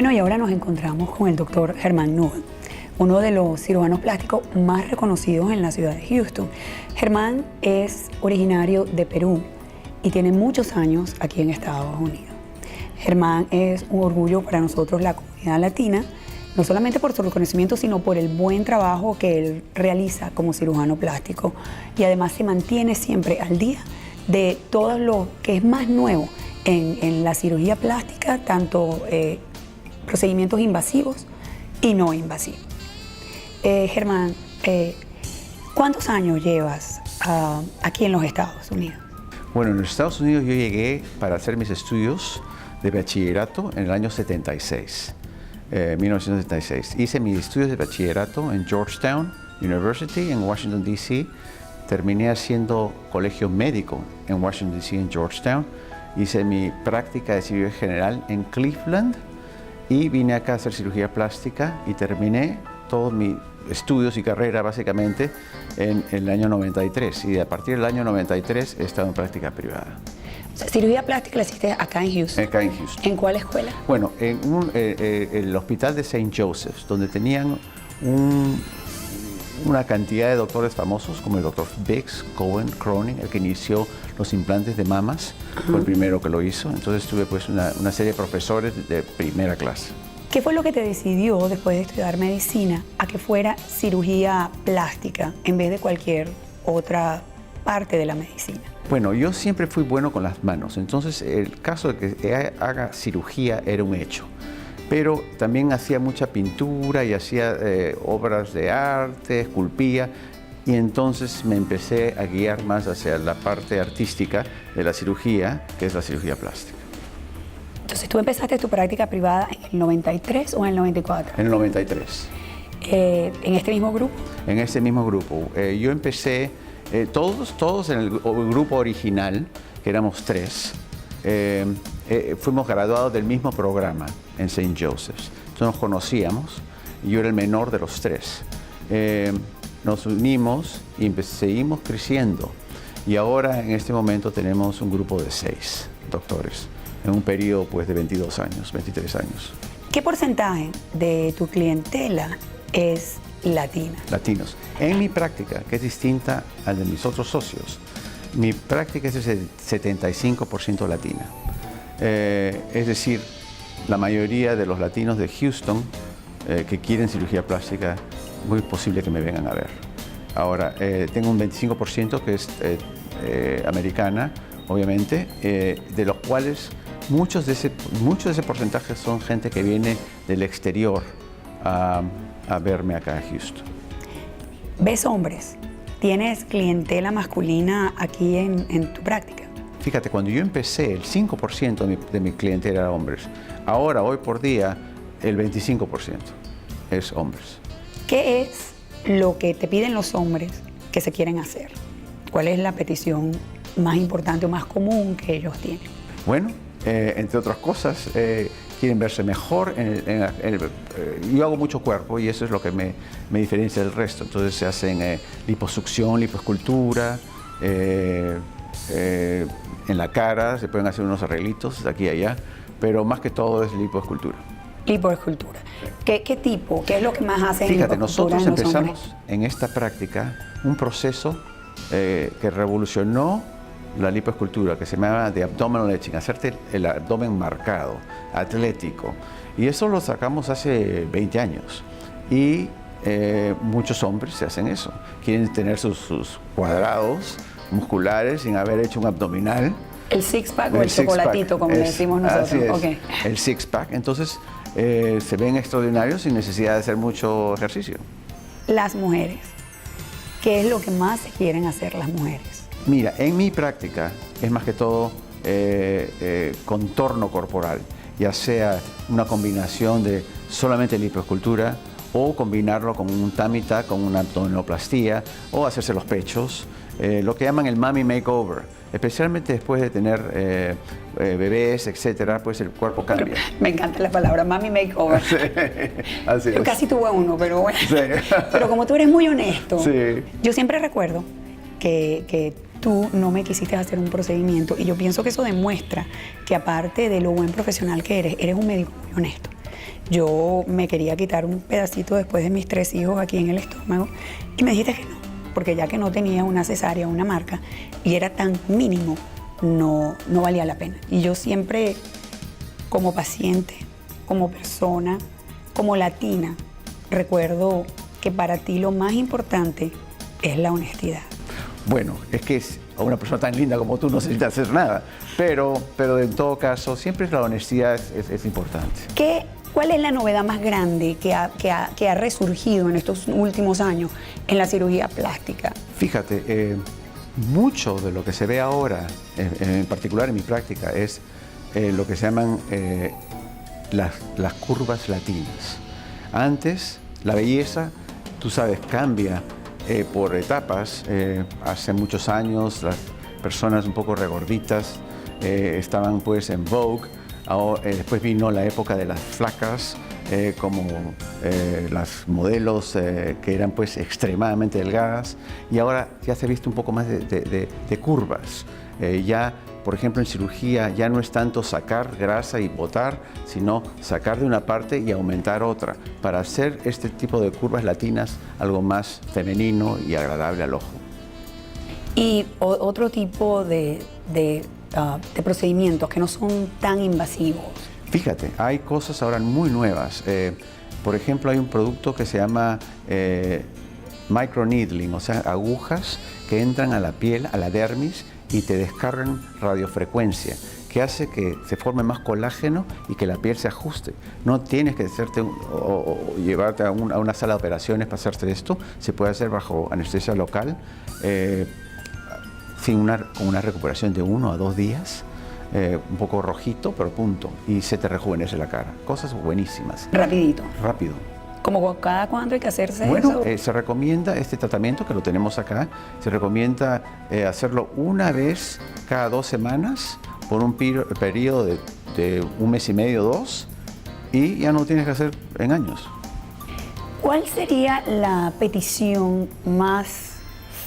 Bueno, y ahora nos encontramos con el doctor Germán Newell, uno de los cirujanos plásticos más reconocidos en la ciudad de Houston. Germán es originario de Perú y tiene muchos años aquí en Estados Unidos. Germán es un orgullo para nosotros, la comunidad latina, no solamente por su reconocimiento, sino por el buen trabajo que él realiza como cirujano plástico, y además se mantiene siempre al día de todo lo que es más nuevo en la cirugía plástica, tanto procedimientos invasivos y no invasivos. Germán, ¿cuántos años llevas aquí en los Estados Unidos? Bueno, en los Estados Unidos yo llegué para hacer mis estudios de bachillerato en el año 76, 1976. Hice mis estudios de bachillerato en Georgetown University en Washington, D.C. Terminé haciendo colegio médico en Washington, D.C. en Georgetown. Hice mi práctica de cirugía general en Cleveland y vine acá a hacer cirugía plástica y terminé todos mis estudios y carrera básicamente en el año 93, y a partir del año 93 he estado en práctica privada. O sea, cirugía plástica la hiciste acá en Houston. Acá en Houston. ¿En cuál escuela? Bueno, en el hospital de St. Joseph's, donde tenían una cantidad de doctores famosos, como el doctor Biggs, Cohen, Cronin, el que inició los implantes de mamas, fue el primero que lo hizo. Entonces tuve pues una serie de profesores de primera clase. ¿Qué fue lo que te decidió, después de estudiar medicina, a que fuera cirugía plástica en vez de cualquier otra parte de la medicina? Bueno, yo siempre fui bueno con las manos, entonces el caso de que haga cirugía era un hecho. Pero también hacía mucha pintura y hacía obras de arte, esculpía, y entonces me empecé a guiar más hacia la parte artística de la cirugía, que es la cirugía plástica. Entonces, ¿tú empezaste tu práctica privada en el 93 o en el 94? En el 93. ¿En este mismo grupo? En este mismo grupo. Yo empecé, todos en el grupo original, que éramos 3, fuimos graduados del mismo programa en St. Joseph's. Entonces nos conocíamos y yo era el menor de los 3. Nos unimos y seguimos creciendo. Y ahora en este momento tenemos un grupo de 6 doctores en un periodo pues, de 22 años, 23 años. ¿Qué porcentaje de tu clientela es latina? Latinos. En mi práctica, que es distinta a la de mis otros socios, mi práctica es de 75% latina. Es decir, la mayoría de los latinos de Houston que quieren cirugía plástica, muy posible que me vengan a ver. Ahora, tengo un 25% que es americana, obviamente, de los cuales muchos de ese porcentaje son gente que viene del exterior a verme acá a Houston. ¿Ves hombres? ¿Tienes clientela masculina aquí en tu práctica? Fíjate, cuando yo empecé, el 5% de mi clientela era hombres. Ahora, hoy por día, el 25% es hombres. ¿Qué es lo que te piden los hombres que se quieren hacer? ¿Cuál es la petición más importante o más común que ellos tienen? Bueno, entre otras cosas, quieren verse mejor. Yo hago mucho cuerpo y eso es lo que me diferencia del resto. Entonces se hacen liposucción, lipoescultura, en la cara se pueden hacer unos arreglitos de aquí y allá, pero más que todo es lipoescultura. Lipoescultura. ¿Qué tipo? ¿Qué es lo que más hacen en Fíjate, lipoescultura nosotros en los empezamos hombres? en esta práctica un proceso que revolucionó la lipoescultura, que se llama de abdominal etching, hacerte el abdomen marcado, atlético. Y eso lo sacamos hace 20 años. Y muchos hombres se hacen eso. Quieren tener sus cuadrados musculares sin haber hecho un abdominal. ¿El six-pack o el chocolatito, como le decimos nosotros? Así es, Okay. el six-pack. Entonces se ven extraordinarios sin necesidad de hacer mucho ejercicio. Las mujeres. ¿Qué es lo que más se quieren hacer las mujeres? Mira, en mi práctica es más que todo contorno corporal, ya sea una combinación de solamente lipoescultura o combinarlo con un tummy tuck, con una abdominoplastía, o hacerse los pechos, lo que llaman el mommy makeover. Especialmente después de tener bebés, etcétera, pues el cuerpo cambia. Me encanta la palabra mommy makeover. Sí, así Yo es. casi tuve uno, pero bueno. Sí. Pero como tú eres muy honesto, Sí. yo siempre recuerdo que tú no me quisiste hacer un procedimiento, y yo pienso que eso demuestra que, aparte de lo buen profesional que eres un médico muy honesto. Yo me quería quitar un pedacito después de mis 3 hijos aquí en el estómago y me dijiste que no, porque ya que no tenía una cesárea, una marca, y era tan mínimo, no valía la pena. Y yo siempre, como paciente, como persona, como latina, recuerdo que para ti lo más importante es la honestidad. Bueno, es que a una persona tan linda como tú no necesita hacer nada, pero en todo caso, siempre la honestidad es importante. ¿Cuál es la novedad más grande que ha resurgido en estos últimos años en la cirugía plástica? Fíjate, mucho de lo que se ve ahora, en particular en mi práctica, es lo que se llaman las curvas latinas. Antes, la belleza, tú sabes, cambia por etapas. Hace muchos años las personas un poco regorditas estaban pues en vogue. Ahora, después vino la época de las flacas, como las modelos que eran pues extremadamente delgadas, y ahora ya se ha visto un poco más de curvas. Ya, por ejemplo, en cirugía ya no es tanto sacar grasa y botar, sino sacar de una parte y aumentar otra, para hacer este tipo de curvas latinas algo más femenino y agradable al ojo. Y otro tipo de procedimientos que no son tan invasivos. Fíjate, hay cosas ahora muy nuevas. Por ejemplo, hay un producto que se llama microneedling, o sea, agujas que entran a la piel, a la dermis, y te descargan radiofrecuencia, que hace que se forme más colágeno y que la piel se ajuste. No tienes que hacerte o llevarte a una sala de operaciones para hacerte esto. Se puede hacer bajo anestesia local, con una recuperación de 1 a 2 días, un poco rojito, pero punto, y se te rejuvenece la cara. Cosas buenísimas. Rapidito. Rápido. ¿Como cada cuándo hay que hacerse bueno, eso? Se recomienda este tratamiento, que lo tenemos acá, se recomienda hacerlo una vez cada 2 semanas por un periodo de 1 mes y medio, 2, y ya no lo tienes que hacer en años. ¿Cuál sería la petición más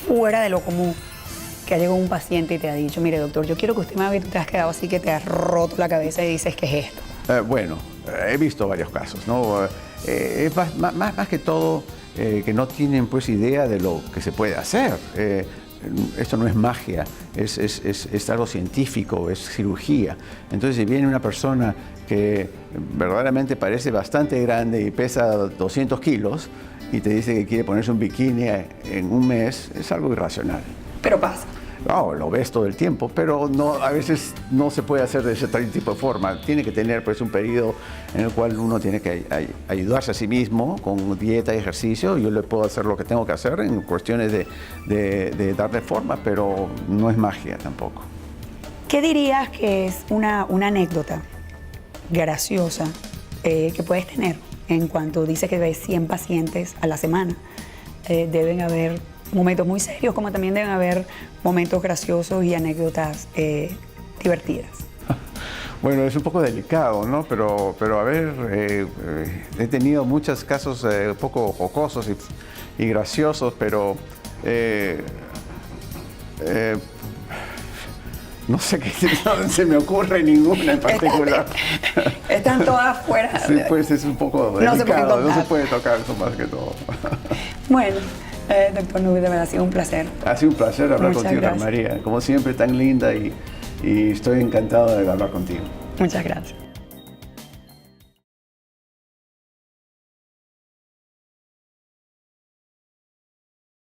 fuera de lo común que ha llegado un paciente y te ha dicho, mire doctor, yo quiero que usted me haga que tú te has quedado así, que te has roto la cabeza y dices, ¿qué es esto? Bueno, he visto varios casos, ¿no? Es más que todo que no tienen pues idea de lo que se puede hacer. Esto no es magia, es algo científico, es cirugía. Entonces, si viene una persona que verdaderamente parece bastante grande y pesa 200 kilos y te dice que quiere ponerse un bikini en 1 mes, es algo irracional. Pero pasa. No, lo ves todo el tiempo, pero no, a veces no se puede hacer de ese tipo de forma. Tiene que tener pues un periodo en el cual uno tiene que ayudarse a sí mismo con dieta y ejercicio. Yo le puedo hacer lo que tengo que hacer en cuestiones de darle forma, pero no es magia tampoco. ¿Qué dirías que es una anécdota graciosa que puedes tener en cuanto dices que ves 100 pacientes a la semana? Deben haber momentos muy serios, como también deben haber momentos graciosos y anécdotas divertidas. Bueno, es un poco delicado, ¿no? Pero a ver, he tenido muchos casos un poco jocosos y graciosos, pero no sé qué, no se me ocurre ninguna en particular. Están todas fuera. Sí, pues es un poco delicado, no se puede tocar eso más que todo. Bueno, doctor Nubis, de verdad ha sido un placer. Ha sido un placer hablar Muchas contigo, gracias. María. Como siempre, tan linda y estoy encantado de hablar contigo. Muchas gracias.